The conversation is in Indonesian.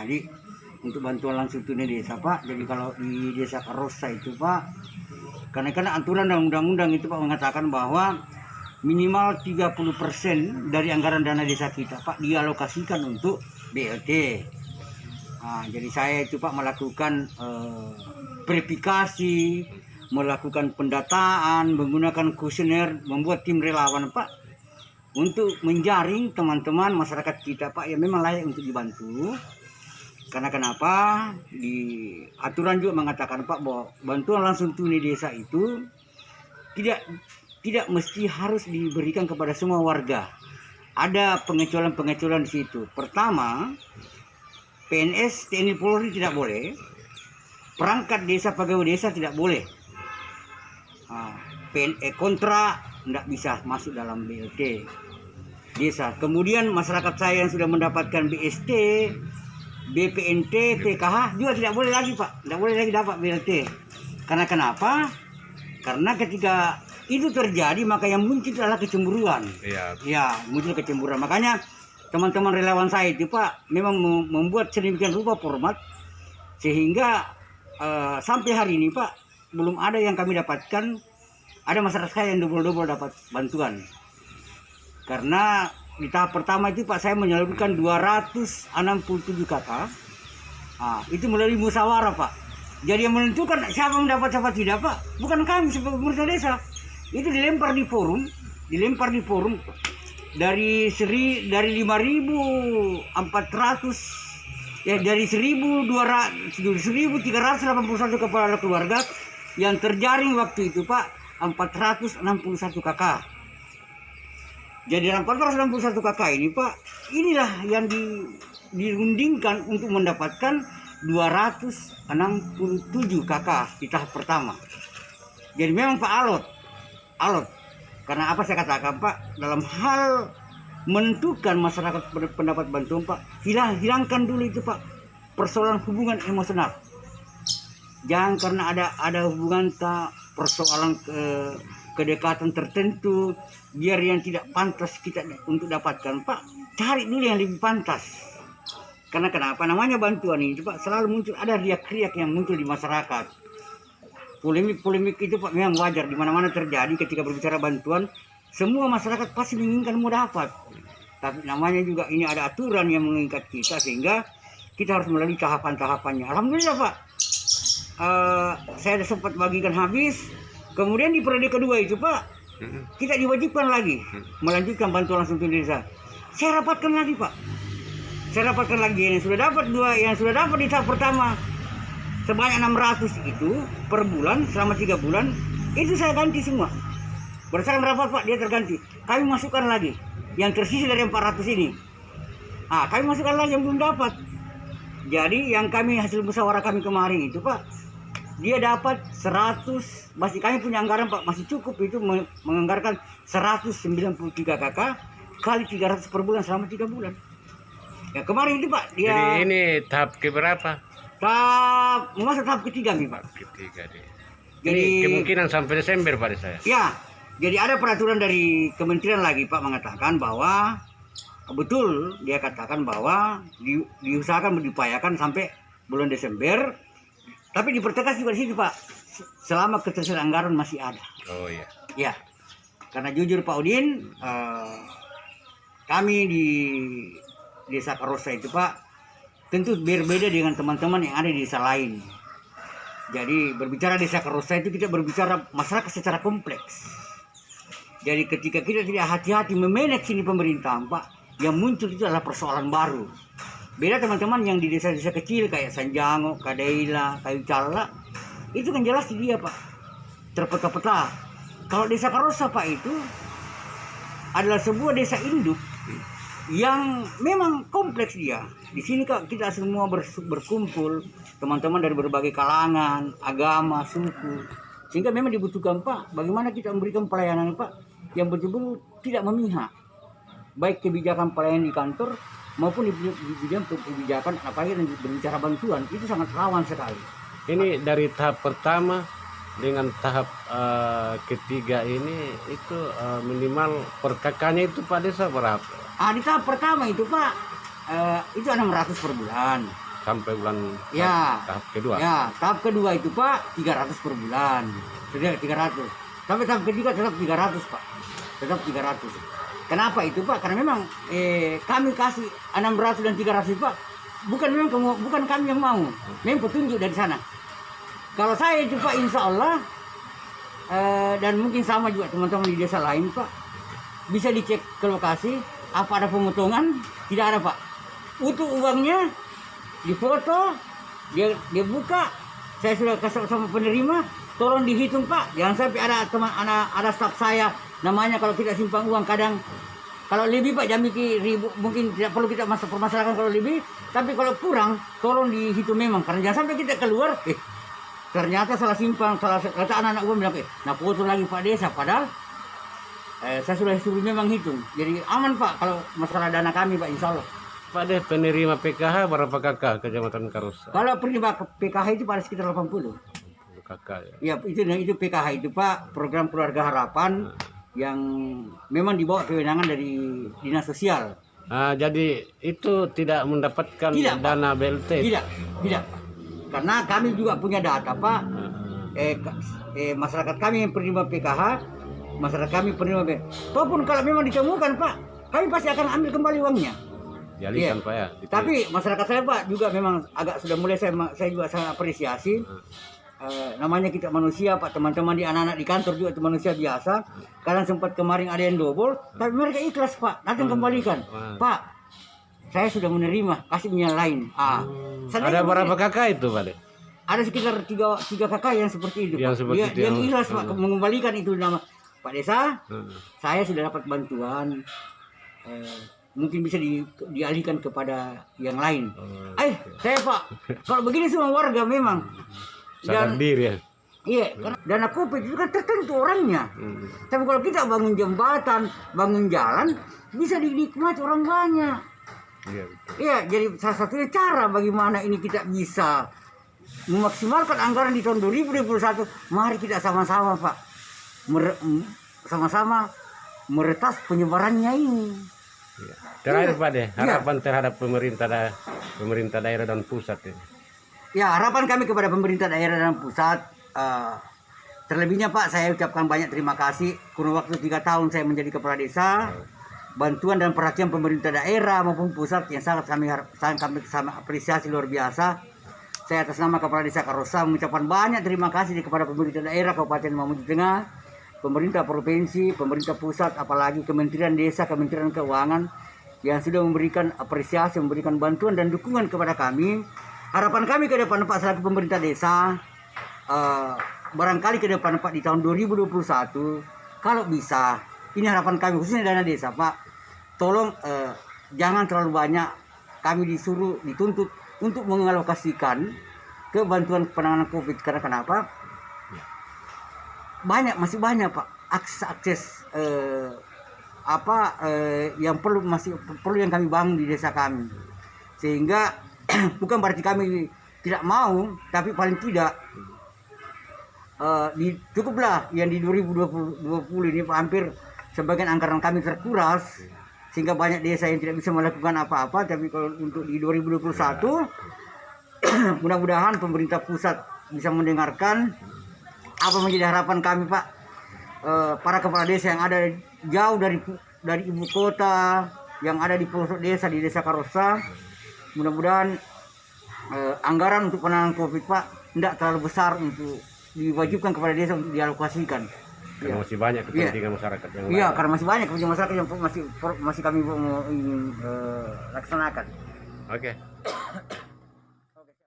Jadi untuk bantuan langsung tunai desa Pak, jadi kalau di desa Karosa itu Pak, karena aturan dan undang-undang itu Pak mengatakan bahwa minimal 30% dari anggaran dana desa kita Pak dialokasikan untuk BLT. Nah, jadi saya itu Pak melakukan verifikasi, melakukan pendataan, menggunakan kuesioner, membuat tim relawan Pak untuk menjaring teman-teman masyarakat kita Pak yang memang layak untuk dibantu. Karena kenapa? Di aturan juga mengatakan Pak bahwa bantuan langsung tunai desa itu tidak mesti harus diberikan kepada semua warga. Ada pengecualian-pengecualian di situ. Pertama, PNS, TNI Polri tidak boleh. Perangkat desa, pegawai desa tidak boleh. Kontra tidak bisa masuk dalam BLT desa. Kemudian masyarakat saya yang sudah mendapatkan BST, BPNT, PKH juga tidak boleh lagi Pak, tidak boleh lagi dapat BLT. Karena kenapa? Karena ketika itu terjadi maka yang muncul adalah kecemburuan. Ya, muncul kecemburuan. Makanya teman-teman relawan saya itu Pak memang membuat sedemikian rupa format sehingga sampai hari ini Pak belum ada yang kami dapatkan ada masyarakat saya yang double-double dapat bantuan. Karena di tahap pertama itu Pak saya menyalurkan 267 kakak. Itu melalui musyawarah Pak. Jadi yang menentukan siapa yang dapat siapa tidak Pak, bukan kami sebagai pemerintah desa. Itu dilempar di forum dari 5.400 ya dari 1.381 kepala keluarga yang terjaring waktu itu Pak 461 kakak. Jadi dalam 461 kakak ini Pak, inilah yang dirundingkan untuk mendapatkan 267 kakak di tahap pertama. Jadi memang Pak alot. Karena apa saya katakan Pak, dalam hal menentukan masyarakat pendapat bantuan Pak, hilangkan dulu itu Pak persoalan hubungan emosional. Jangan karena ada hubungan persoalan kedekatan tertentu biar yang tidak pantas kita untuk dapatkan Pak, cari dulu yang lebih pantas. Karena kenapa? Namanya bantuan ini Pak selalu muncul ada riak-riak yang muncul di masyarakat. Polemik itu Pak memang wajar di mana-mana terjadi ketika berbicara bantuan, semua masyarakat pasti menginginkan mau dapat. Tapi namanya juga ini ada aturan yang mengikat kita sehingga kita harus melalui tahapan-tahapannya. Alhamdulillah Pak. Saya sempat bagikan habis. Kemudian di periode kedua itu Pak, kita diwajibkan lagi melanjutkan bantuan langsung tunai desa. Saya rapatkan lagi Pak. Saya dapatkan lagi yang sudah dapat di tahap pertama sebanyak 600 itu per bulan selama 3 bulan itu saya ganti semua. Berdasarkan rapat Pak dia terganti. Kami masukkan lagi yang tersisa dari 400 ini. Kami masukkan lagi yang belum dapat. Jadi yang hasil musyawarah kami kemarin itu Pak, dia dapat 100, masih kami punya anggaran Pak, masih cukup itu menganggarkan 193 kakak kali 300 per bulan selama 3 bulan. Ya kemarin itu Pak dia. Jadi ini tahap keberapa? Masuk tahap ketiga nih Pak. Ketiga deh. Jadi ini kemungkinan sampai Desember pada saya. Ya, jadi ada peraturan dari kementerian lagi Pak mengatakan bahwa betul dia katakan bahwa diusahakan diupayakan sampai bulan Desember. Tapi dipertegas juga di situ Pak, selama ketersediaan anggaran masih ada. Oh iya. Ya, karena jujur Pak Udin, kami di desa Karosa itu Pak, tentu berbeda dengan teman-teman yang ada di desa lain. Jadi berbicara desa Karosa itu kita berbicara masyarakat secara kompleks. Jadi ketika kita tidak hati-hati memanage ini pemerintahan Pak, yang muncul itu adalah persoalan baru. Beda teman-teman yang di desa-desa kecil kayak Sanjango, Kadeila, Kayu Cala, itu kan jelas dia Pak, terpeta-peta. Kalau desa Karosa Pak itu adalah sebuah desa induk yang memang kompleks dia. Di sini Kak kita semua berkumpul, teman-teman dari berbagai kalangan, agama, suku, sehingga memang dibutuhkan Pak, bagaimana kita memberikan pelayanan Pak yang betul-betul tidak memihak, baik kebijakan pelayanan di kantor maupun di bidang kebijakan apalagi yang berbicara bantuan itu sangat rawan sekali. Ini dari tahap pertama dengan tahap ketiga ini itu minimal per kakaknya itu Pak Desa berapa? Di tahap pertama itu Pak itu 600 per bulan. sampai bulan Ya. tahap kedua. Ya, tahap kedua itu Pak 300 per bulan. Sudah 300. Sampai tahap ketiga tetap 300 Pak. Tetap 300. Kenapa itu Pak? Karena memang kami kasih 600 dan 300 Pak. Bukan kami yang mau. Memang petunjuk dari sana. Kalau saya itu Pak insya Allah dan mungkin sama juga teman-teman di desa lain Pak. Bisa dicek ke lokasi apa ada pemotongan, tidak ada Pak. Untuk uangnya difoto, dia buka, saya sudah kasih sama penerima, tolong dihitung Pak. Jangan sampai ada staf saya namanya kalau tidak simpang uang kadang kalau lebih Pak jam ribu mungkin tidak perlu kita permasalahkan kalau lebih, tapi kalau kurang tolong dihitung memang karena jangan sampai kita keluar ternyata salah simpang, salah kata anak-anak gue bilang nah foto lagi Pak Desa padahal saya sudah suruh memang hitung. Jadi aman Pak kalau masalah dana kami Pak insya Allah. Pak deh penerima PKH berapa kakak Kecamatan Karosa? Kalau penerima PKH itu pada sekitar 80. Kakak ya. Ya itu PKH itu Pak program keluarga harapan yang memang dibawa kewenangan dari dinas sosial. Nah, jadi itu tidak mendapatkan Tidak, dana BLT. Tidak. Karena kami juga punya data Pak. Masyarakat kami yang penerima PKH, masyarakat kami penerima PKH. Ataupun kalau memang ditemukan Pak, kami pasti akan ambil kembali uangnya. Dialihkan Pak ya. Tapi masyarakat saya Pak juga memang agak sudah mulai saya juga sangat apresiasi. Namanya kita manusia Pak, teman-teman di anak-anak di kantor juga itu manusia biasa. Kadang sempat kemarin ada yang double, tapi mereka ikhlas Pak, datang kembalikan. Pak, saya sudah menerima, kasih yang lain. Ada berapa kakak itu Pak? Ada sekitar tiga kakak yang seperti itu. Yang seperti itu, yang ikhlas Pak, mengembalikan itu nama Pak Desa. Saya sudah dapat bantuan. Mungkin bisa dialihkan kepada yang lain. Saya Pak, kalau begini semua warga memang sadar diri ya. Iya, karena dana COVID itu kan tertentu orangnya. Tapi kalau kita bangun jembatan, bangun jalan, bisa dinikmati orang banyak. Iya, jadi salah satunya cara bagaimana ini kita bisa memaksimalkan anggaran di tahun 2021. Mari kita sama-sama Pak, sama-sama meretas penyebarannya ini. Terakhir Pak deh, harapan terhadap pemerintah daerah dan pusat ini. Ya, harapan kami kepada pemerintah daerah dan pusat, terlebihnya Pak, saya ucapkan banyak terima kasih. Kurun waktu 3 tahun saya menjadi kepala desa, bantuan dan perhatian pemerintah daerah maupun pusat yang sangat kami apresiasi luar biasa. Saya atas nama kepala desa Karosa mengucapkan banyak terima kasih kepada pemerintah daerah Kabupaten Mamuju Tengah, pemerintah provinsi, pemerintah pusat, apalagi Kementerian Desa, Kementerian Keuangan yang sudah memberikan apresiasi, memberikan bantuan dan dukungan kepada kami. Harapan kami ke depan Pak selaku pemerintah desa, barangkali ke depan Pak di tahun 2021, kalau bisa, ini harapan kami khususnya dana desa Pak, tolong jangan terlalu banyak kami dituntut untuk mengalokasikan ke bantuan penanganan COVID. Karena kenapa? Masih banyak Pak akses yang masih perlu yang kami bangun di desa kami, sehingga bukan berarti kami tidak mau, tapi paling tidak cukuplah yang di 2020 ini hampir sebagian anggaran kami terkuras sehingga banyak desa yang tidak bisa melakukan apa-apa. Tapi kalau untuk di 2021 mudah-mudahan pemerintah pusat bisa mendengarkan apa menjadi harapan kami Pak, para kepala desa yang ada jauh dari ibu kota, yang ada di pelosok desa di desa Karosa. Mudah-mudahan anggaran untuk penanganan COVID Pak tidak terlalu besar untuk diwajibkan kepada desa untuk dialokasikan. Karena masih banyak kepentingan masyarakat yang lain. Iya, karena masih banyak kepentingan masyarakat yang masih kami ingin laksanakan. Oke.